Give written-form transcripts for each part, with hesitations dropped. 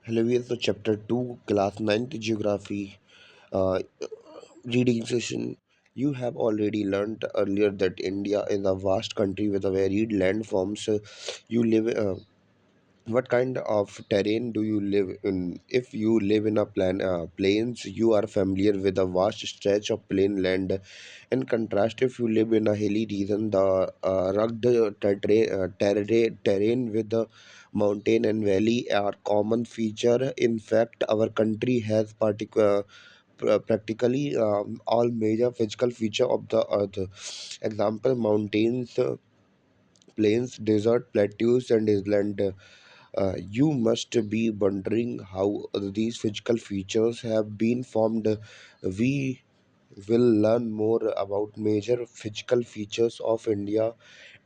Hello, so chapter 2, class ninth geography, uh, reading session. You have already learnt earlier that India is a vast country with a varied landforms. You live What kind of terrain do you live in? If you live in a plains, you are familiar with a vast stretch of plain land. In contrast, if you live in a hilly region, the rugged terrain with the mountain and valley are common feature. In fact, our country has practically all major physical feature of the earth. Example: mountains, plains, desert, plateaus, and island. You must be wondering how these physical features have been formed. We will learn more about major physical features of India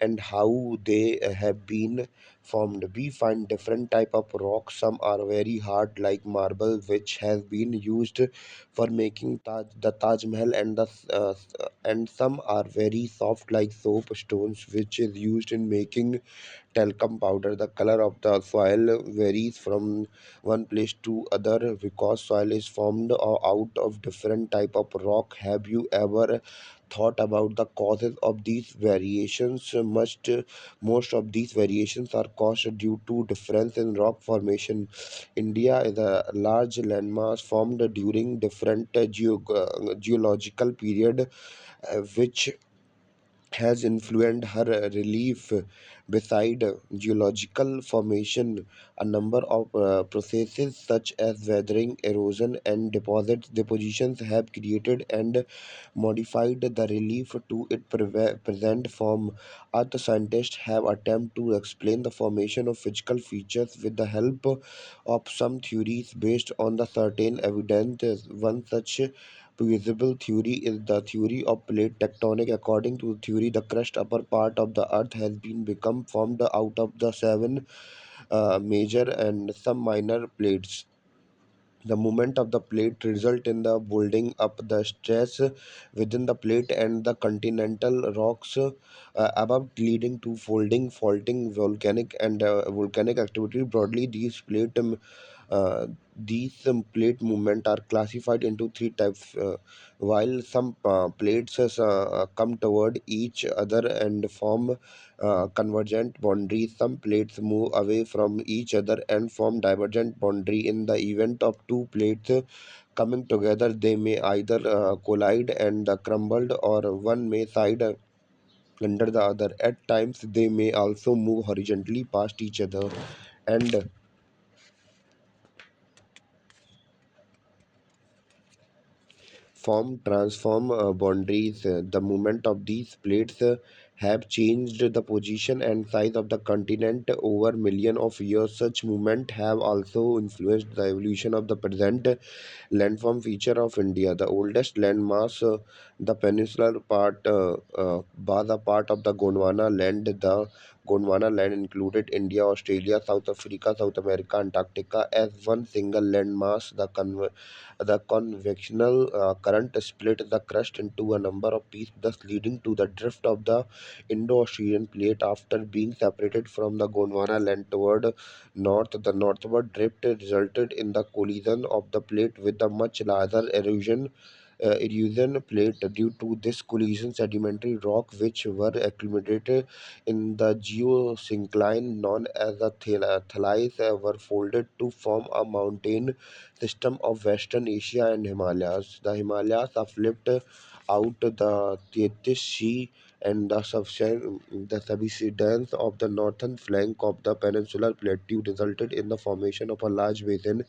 and how they have been formed. We find different type of rocks. Some are very hard like marble, which has been used for making the Taj Mahal, and some are very soft like soap stones, which is used in making talcum powder. The color of the soil varies from one place to other because soil is formed out of different type of rock. Have you ever thought about the causes of these variations? Most of these variations are caused due to difference in rock formation. India is a large landmass formed during different geological period, which has influenced her relief. Beside geological formation, a number of processes such as weathering, erosion, and depositions have created and modified the relief to its present form. Earth scientists have attempted to explain the formation of physical features with the help of some theories based on the certain evidence. One such visible theory is the theory of plate tectonic. According to the theory, the crust upper part of the earth has been become formed out of the seven major and some minor plates. The movement of the plate result in the building up the stress within the plate and the continental rocks above, leading to folding, faulting, volcanic activity. Broadly, uh, these plate movement are classified into three types. While some plates come toward each other and form convergent boundaries, some plates move away from each other and form divergent boundary. In the event of two plates coming together, they may either collide and crumbled, or one may side under the other. At times, they may also move horizontally past each other and transform boundaries. The movement of these plates have changed the position and size of the continent over millions of years. Such movement have also influenced the evolution of the present landform feature of India. The oldest landmass, the peninsular part, was a part of the Gondwana land. The Gondwana land included India, Australia, South Africa, South America, Antarctica as one single landmass. The convectional current split the crust into a number of pieces, thus leading to the drift of the Indo-Australian plate. After being separated from the Gondwana land toward north, the northward drift resulted in the collision of the plate with a much larger erosion plate. Due to this collision, sedimentary rock which were accumulated in the geosyncline known as the thallies were folded to form a mountain system of Western Asia and Himalayas. The Himalayas are flipped out the Tethys Sea, and the subsidence of the northern flank of the peninsular plateau resulted in the formation of a large basin.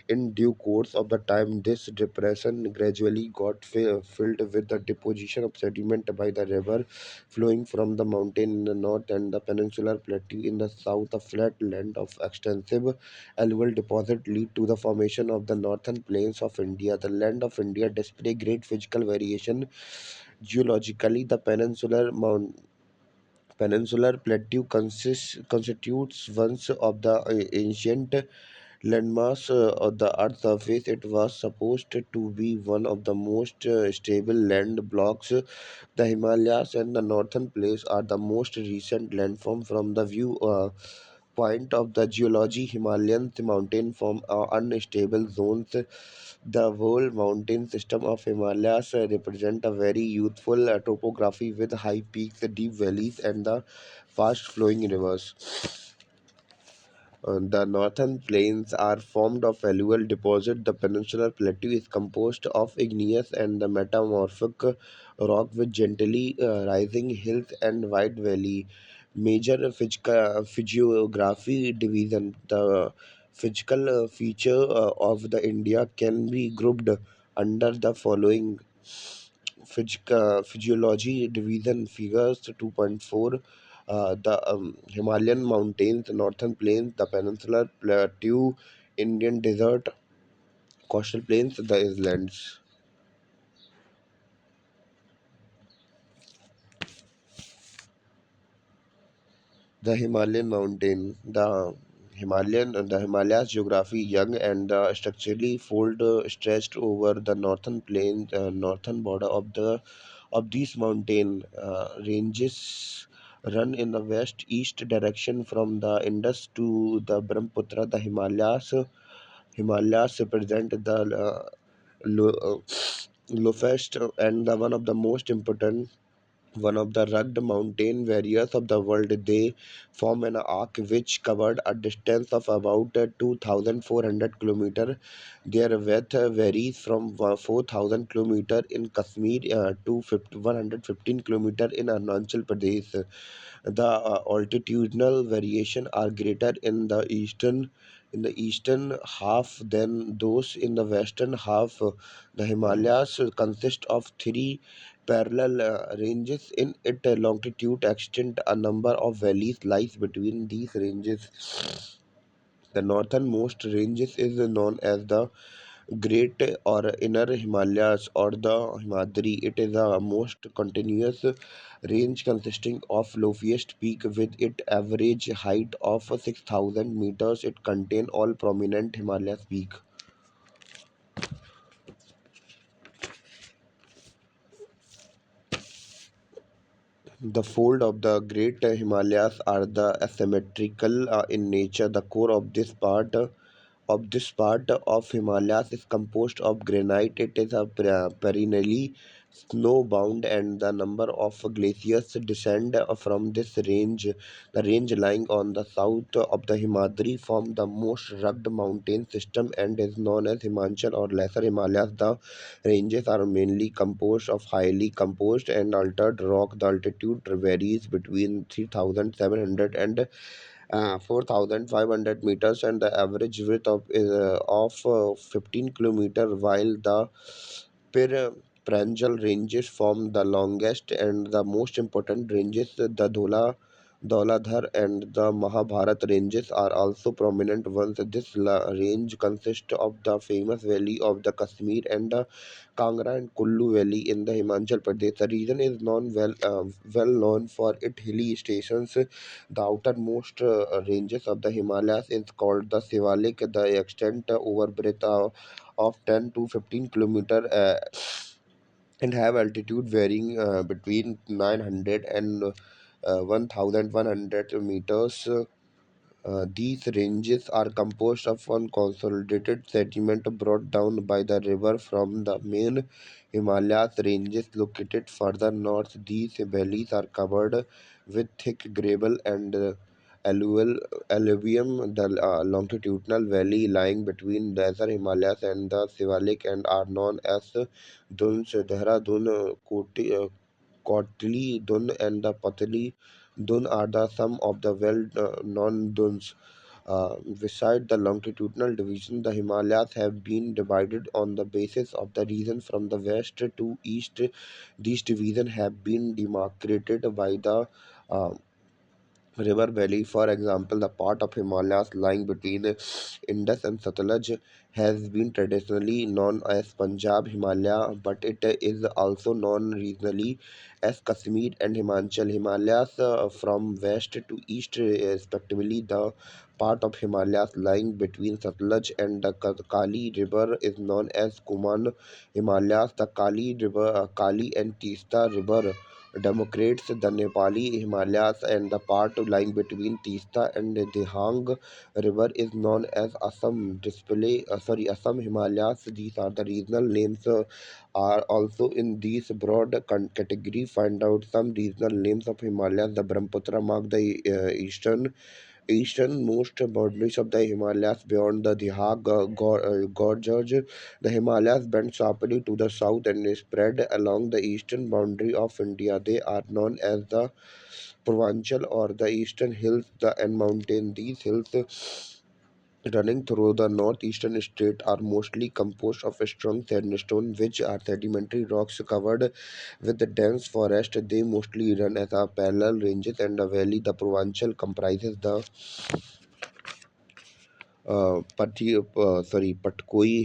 In due course of the time, this depression gradually got filled with the deposition of sediment by the river flowing from the mountain in the north and the peninsular plateau in the south. A flat land of extensive alluvial deposit lead to the formation of the northern plains of India. The land of India display great physical variation. Geologically, the peninsular plateau constitutes one of the ancient landmass of the Earth's surface. It was supposed to be one of the most stable land blocks. The Himalayas and the northern plains are the most recent landform from the view point of the geology, Himalayan mountain form unstable zones. The whole mountain system of Himalayas represent a very youthful topography with high peaks, deep valleys, and the fast-flowing rivers. The northern plains are formed of alluvial deposit. The peninsular plateau is composed of igneous and the metamorphic rock with gently rising hills and wide valley. Major physiography division. The physical feature of the India can be grouped under the following physiology division figures 2.4, the Himalayan mountains, northern plains, the peninsular plateau, Indian desert, coastal plains, the islands. The Himalayan mountain, the Himalayas geography young and structurally fold stretched over the northern plain, northern border of these mountain ranges run in the west-east direction from the Indus to the Brahmaputra. The Himalayas represent the lo- lowest and the one of the most important one of the rugged mountain warriors of the world. They form an arc which covered a distance of about 2,400 kilometers. Their width varies from 4,000 kilometers in Kashmir to 115 kilometers in Arunachal Pradesh. The altitudinal variation are greater in the eastern half than those in the western half. The Himalayas consist of three parallel ranges. In its longitude extent, a number of valleys lies between these ranges. The northernmost ranges is known as the Great or Inner Himalayas or the Himadri. It is the most continuous range consisting of loftiest peak with its average height of 6,000 meters. It contains all prominent Himalayas peak. The fold of the Great Himalayas are the asymmetrical in nature. The core of this part of Himalayas is composed of granite. It is a perennially snow-bound, and the number of glaciers descend from this range. The range lying on the south of the Himadri form the most rugged mountain system and is known as Himachal or Lesser Himalayas. The ranges are mainly composed of highly composed and altered rock. The altitude varies between 3,700 and 4,500 meters, and the average width of 15 kilometer, while the Pranjal ranges form the longest and the most important ranges. The Dauladhar and the Mahabharat ranges are also prominent ones. This range consists of the famous valley of the Kashmir and the Kangra and Kullu Valley in the Himachal Pradesh. The region is well known for its hilly stations. The outermost ranges of the Himalayas is called the Shivalik. The extent over breadth of 10 to 15 kilometer and have altitude varying between 900 and 1,100 meters. These ranges are composed of unconsolidated sediment brought down by the river from the main Himalayas ranges located further north. These valleys are covered with thick gravel and alluvium. The longitudinal valley lying between Lesser Himalayas and the Shivalik and are known as Duns, Dehradun, Kotli Dun, and the Patli Dun are the some of the well-known duns. Beside the longitudinal division, the Himalayas have been divided on the basis of the region from the west to east. These divisions have been demarcated by the uh, river valley. For example, the part of Himalayas lying between Indus and Satluj has been traditionally known as Punjab Himalaya, but it is also known regionally as Kashmir and Himachal Himalayas from west to east, respectively. The part of Himalayas lying between Satluj and the Kali River is known as Kuman Himalayas. The Kali River, Kali and Tista River Democrats, the Nepali Himalayas, and the part lying between Tista and the Dihang River is known as Assam Himalayas. These are the regional names are also in these broad category. Find out some regional names of Himalayas. The Brahmaputra mark the easternmost boundaries of the Himalayas beyond the Dihag Gorge. The Himalayas bend sharply to the south and spread along the eastern boundary of India. They are known as the Purvanchal or the Eastern Hills and Mountain. These hills running through the northeastern state are mostly composed of strong sandstone, which are sedimentary rocks covered with the dense forest. They mostly run as a parallel ranges and the valley. The Purvanchal comprises the Patkoi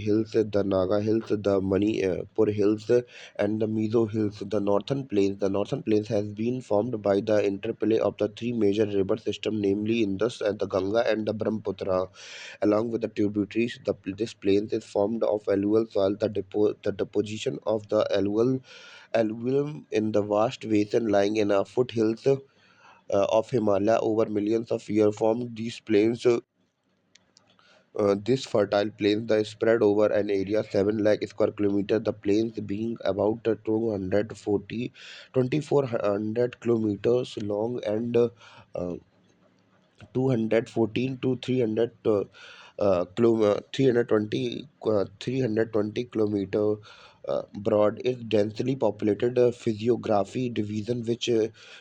Hills, the Naga Hills, the Manipur Hills, and the Mizo Hills. The northern plains has been formed by the interplay of the three major river systems, namely Indus and the Ganga and the Brahmaputra. Along with the tributaries, this plains is formed of alluvial soil. The deposition of the alluvium in the vast basin lying in a foothills of Himalaya over millions of years formed these plains. This fertile plains the spread over an area 7 lakh square kilometer. The plains being about 2400 kilometers long and 214 to 300 320 kilometer broad is densely populated physiography division which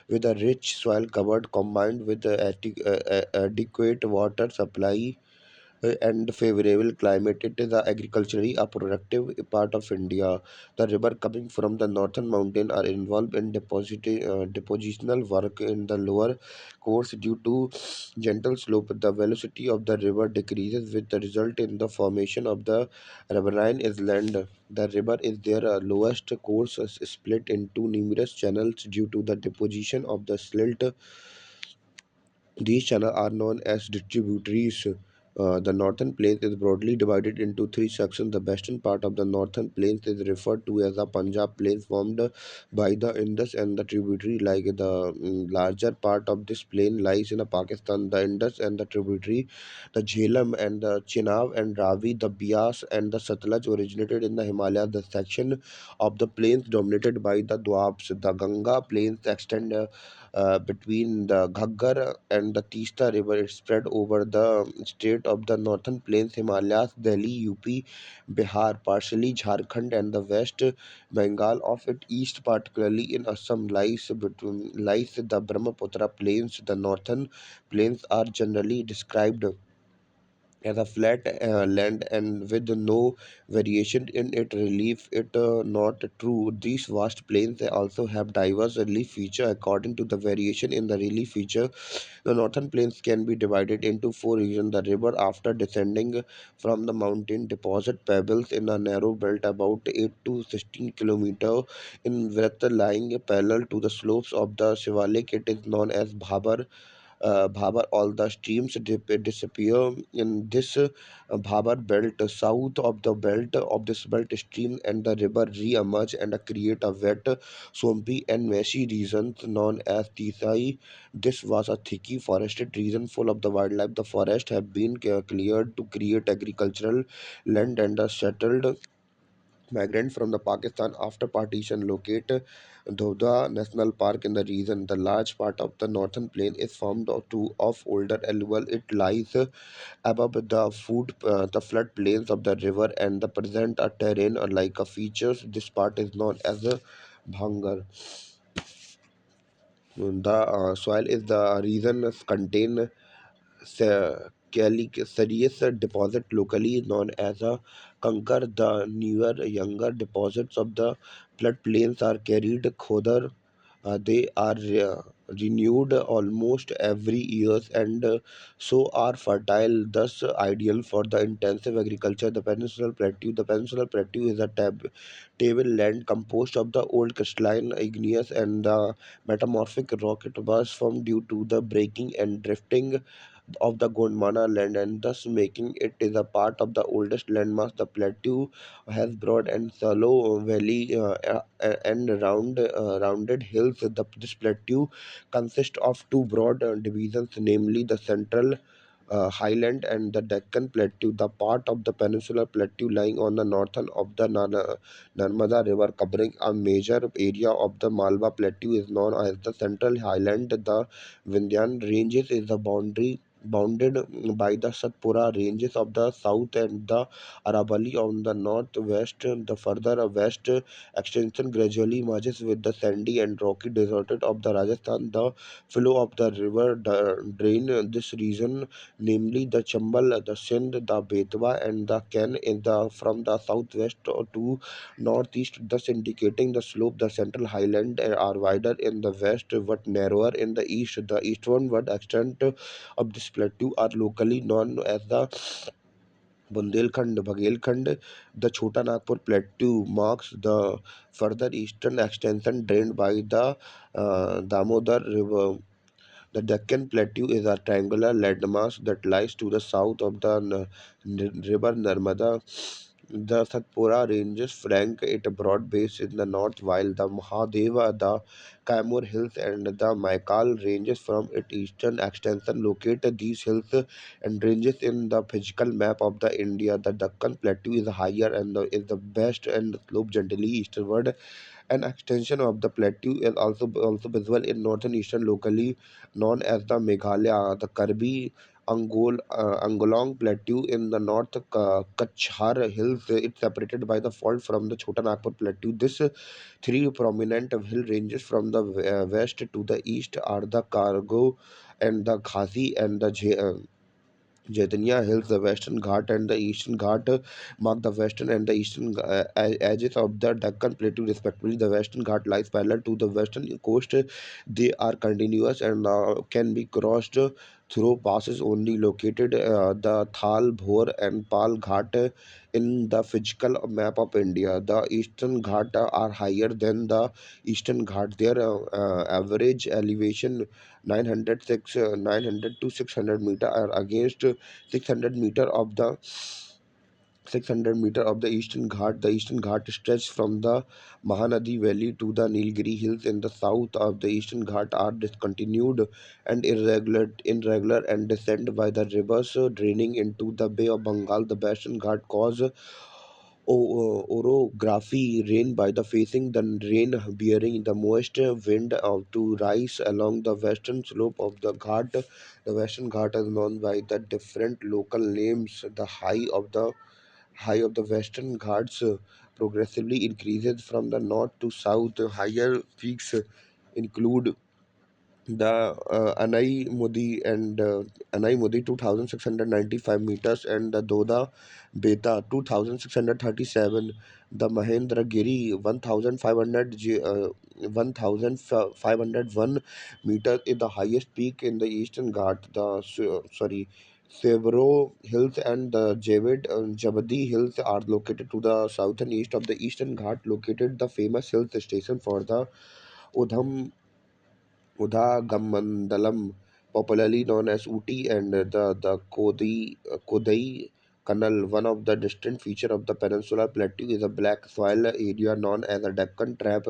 with a rich soil covered combined with adequate water supply and favorable climate. It is agriculturally a productive part of India. The river coming from the northern mountain are involved in depositional work in the lower course due to gentle slope. The velocity of the river decreases with the result in the formation of the riverine island. The river is their lowest course is split into numerous channels due to the deposition of the silt. These channels are known as distributaries. The northern plains is broadly divided into three sections. The western part of the northern plains is referred to as the Punjab plains, formed by the Indus and the tributary. Like the larger part of this plain lies in Pakistan. The Indus and the tributary, the Jhelum and the Chenab and Ravi, the Bias and the Satluj originated in the Himalayas. The section of the plains dominated by the Doabs. The Ganga plains extend between the Ghaggar and the Tista River. It spread over the state of the northern plains, Himalayas, Delhi, UP, Bihar, partially Jharkhand, and the West Bengal. Of its east, particularly in Assam, lies the Brahmaputra plains. The northern plains are generally described as a flat land and with no variation in its relief. It not true. These vast plains also have diverse relief feature according to the variation in the relief feature. The northern plains can be divided into four regions. The river, after descending from the mountain, deposit pebbles in a narrow belt about 8 to 16 kilometer in width, lying parallel to the slopes of the Shivalik. It is known as Bhabar. All the streams disappear in this Bhabar belt. South of the belt of this belt, stream and the river re-emerge and create a wet, swampy and messy region known as Tisai. This was a thickly forested region full of the wildlife. The forest have been cleared to create agricultural land and settled migrant from the Pakistan after partition locate Dhodha National Park in the region. The large part of the northern plain is formed of older alluvial. It lies above the flood plains of the river and the present a terrain like a features. This part is known as a Bhangar. The soil is the region contain calcareous deposit locally known as a Kankar. The newer, younger deposits of the floodplains are carried khodar. They are renewed almost every year and so are fertile, thus ideal for the intensive agriculture. The Peninsular Plateau. The Peninsular Plateau is a table land composed of the old crystalline igneous and the metamorphic rock. It was formed due to the breaking and drifting of the Gondwana land, and thus making it is a part of the oldest landmass. The plateau has broad and shallow valley and rounded hills. This plateau consists of two broad divisions, namely the central highland and the Deccan Plateau, the part of the peninsular plateau lying on the northern of the Narmada River, covering a major area of the Malwa Plateau, is known as the Central Highland. The Vindhyan Ranges is the boundary bounded by the Satpura Ranges of the south and the Aravalli on the northwest. The further west extension gradually merges with the sandy and rocky desert of the Rajasthan. The flow of the river drain this region, namely the Chambal, the Sindh, the Betwa, and the Ken in the from the southwest to northeast, thus indicating the slope. The central highland are wider in the west but narrower in the east. The eastward extent of this plateau are locally known as the Bundelkhand, Baghelkhand. The Chota Nagpur Plateau marks the further eastern extension drained by the Damodar River. The Deccan Plateau is a triangular landmass that lies to the south of the river Narmada. The Satpura Ranges flank it broad base in the north, while the Mahadeva, the Kaimur Hills, and the Maikal ranges from its eastern extension locate these hills and ranges in the physical map of the India. The Deccan Plateau is higher and is the best and slope gently eastward. An extension of the plateau is also visible in northern eastern locally known as the Meghalaya, the Karbi Angolong Plateau in the north, Kachhar Hills. It's separated by the fault from the Chota Nagpur Plateau. This three prominent hill ranges from the west to the east are the Kargo and the Khasi and the Jaitanya Hills. The Western Ghat and the Eastern Ghat mark the western and the eastern edges of the Deccan Plateau, respectively. The Western Ghat lies parallel to the western coast. They are continuous and can be crossed through passes only located the Thal, Bhor, and Pal Ghat in the physical map of India. The Eastern Ghat are higher than the Eastern Ghat. Their average elevation 900 to 600 meter are against 600 meter of the 600 meter of the Eastern Ghat. The Eastern Ghat stretches from the Mahanadi Valley to the Nilgiri Hills in the south of the Eastern Ghat are discontinued and irregular and descend by the rivers draining into the Bay of Bengal. The Western Ghat cause orography rain by the facing the rain bearing the moist wind to rise along the western slope of the Ghat. The Western Ghat is known by the different local names. The high of the Western Ghats progressively increases from the north to south. Higher peaks include the Anai Modi 2695 meters and the Doda Beta 2637, the Mahendragiri 1501 meters is the highest peak in the Eastern Ghat. The Severo Hills and the Jabadi Hills are located to the southern east of the Eastern Ghat, located the famous hill station for the Udham Udhagammandalam, popularly known as Uti, and the Kodai Canal. One of the distinct features of the peninsular plateau is a black soil area known as a Deccan Trap.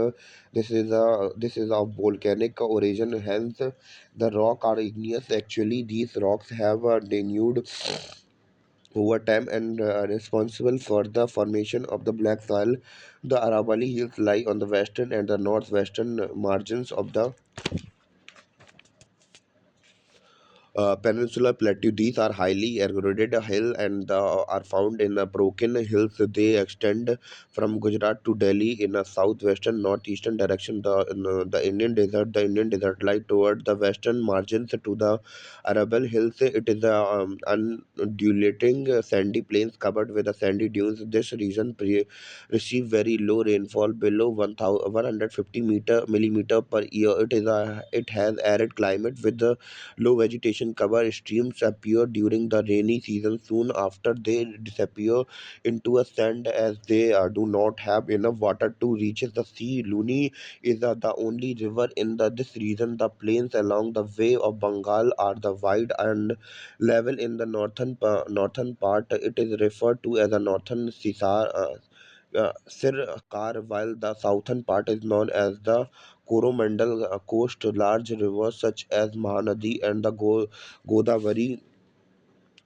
This is of volcanic origin, hence the rock are igneous. Actually, these rocks have denuded over time and responsible for the formation of the black soil. The Aravalli Hills lie on the western and the northwestern margins of the peninsular plateau. These are highly eroded hill and are found in the broken hills. They extend from Gujarat to Delhi in a southwestern northeastern direction. The Indian desert lie toward the western margins to the Arable Hills. It is a undulating sandy plains covered with the sandy dunes. This region receive very low rainfall below 150 millimeter per year. It has arid climate with the low vegetation vegetation cover. Streams appear during the rainy season. Soon after, they disappear into a sand as they do not have enough water to reach the sea. Luni is the only river in this region. The plains along the Bay of Bengal are the wide and level in the northern part. It is referred to as a northern Sisar. Sirkar, while the southern part is known as the Coromandel coast. Large rivers such as Mahanadi and the Godavari,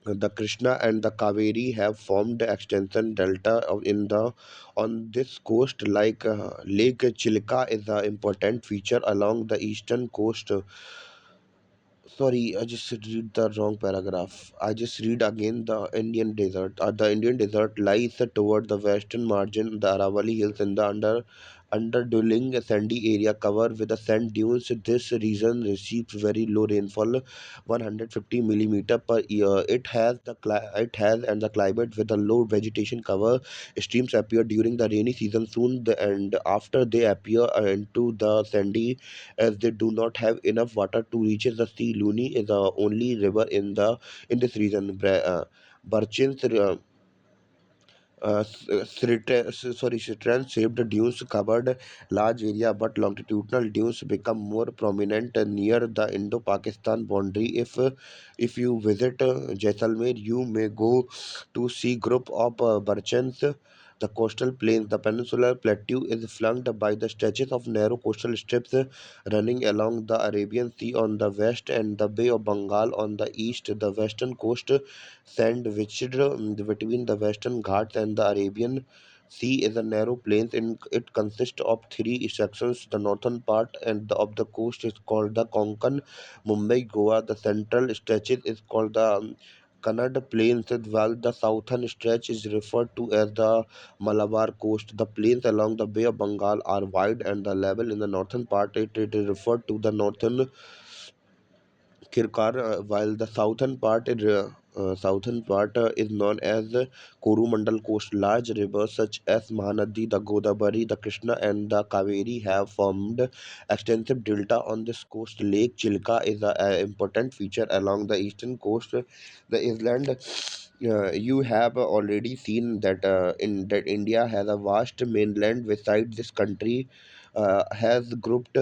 the Krishna and the Kaveri have formed extension delta in the on this coast. Like Lake Chilka is an important feature along the eastern coast. Sorry, I just read the wrong paragraph. I just read again. The Indian desert. The Indian desert lies toward the western margin. The Aravalli Hills in the underdwelling sandy area covered with the sand dunes. This region receives very low rainfall, 150 millimeter per year. It has and the climate with a low vegetation cover. Streams appear during the rainy season soon, and after they appear into the sandy as they do not have enough water to reach the sea. Luni is the only river in this region. Burchins Strand-shaped dunes covered large area, but longitudinal dunes become more prominent near the Indo-Pakistan boundary. If you visit Jaisalmer, you may go to see group of Burchans. The coastal plains, the peninsular plateau is flanked by the stretches of narrow coastal strips running along the Arabian Sea on the west and the Bay of Bengal on the east. The western coast sandwiched between the Western Ghats and the Arabian Sea is a narrow plain. It consists of three sections. The northern part of the coast is called the Konkan, Mumbai, Goa. The central stretches is called the Kannada Plains, while the southern stretch is referred to as the Malabar coast. The plains along the Bay of Bengal are wide and the level in the northern part it is referred to the northern Kirkar, while the southern part is known as the Coromandel Coast. Large rivers such as Mahanadi, the Godavari, the Krishna, and the Kaveri have formed extensive delta on this coast. Lake Chilka is an important feature along the eastern coast. The island you have already seen that in that India has a vast mainland beside this country has grouped.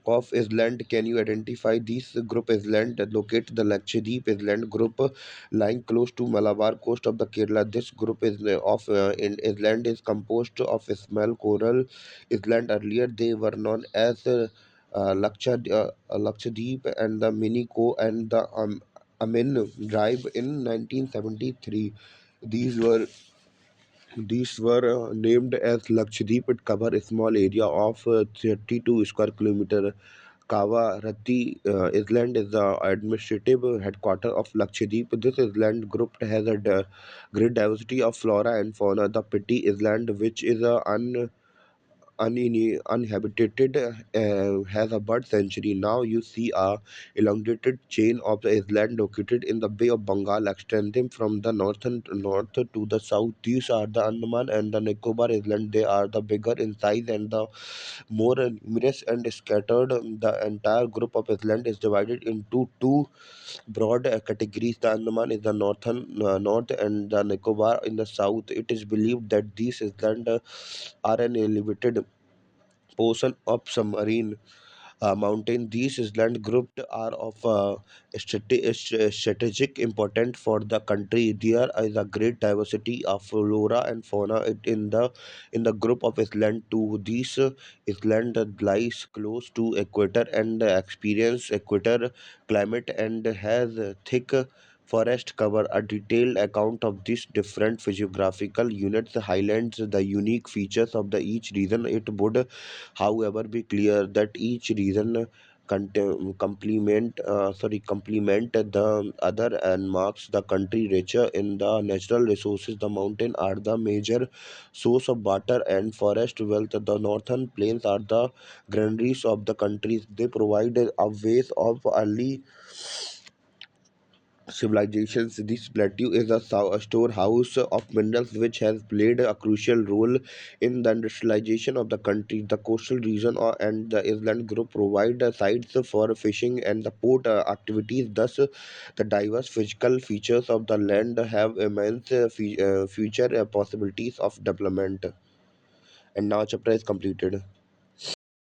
Of island. Can you identify this group island that locate the Lakshadweep island group lying close to Malabar coast of the Kerala? This group is of in island is composed of a small coral island. Earlier they were known as Lakshadweep and the Minico and the Amin Drive in 1973. These were these were named as Lakshadweep. It cover a small area of 32 square kilometer. Kavaratti Island is the administrative headquarter of Lakshadweep. This island group has a great diversity of flora and fauna. The Piti Island, which is a uninhabited has a bird sanctuary. Now you see a elongated chain of the island located in the Bay of Bengal, extending from the north to the south. These are the Andaman and the Nicobar Island. They are the bigger in size and the more numerous and scattered. The entire group of island is divided into two broad categories. The Andaman is the north and the Nicobar in the south. It is believed that these islands are an elevated portion of submarine mountain. These island groups are of strategic importance for the country. There is a great diversity of flora and fauna in the group of island too. These island lies close to equator and experience equator climate and has thick forest cover. A detailed account of these different physiographical units highlights the unique features of the each region. It would however, be clear that each region complement the other and marks the country richer in the natural resources. The mountain are the major source of water and forest wealth. The northern plains are the granaries of the countries. They provide a ways of early civilizations. This plateau is a storehouse of minerals which has played a crucial role in the industrialization of the country. The coastal region and the island group provide sites for fishing and the port activities. Thus, the diverse physical features of the land have immense future possibilities of development. And now, chapter is completed.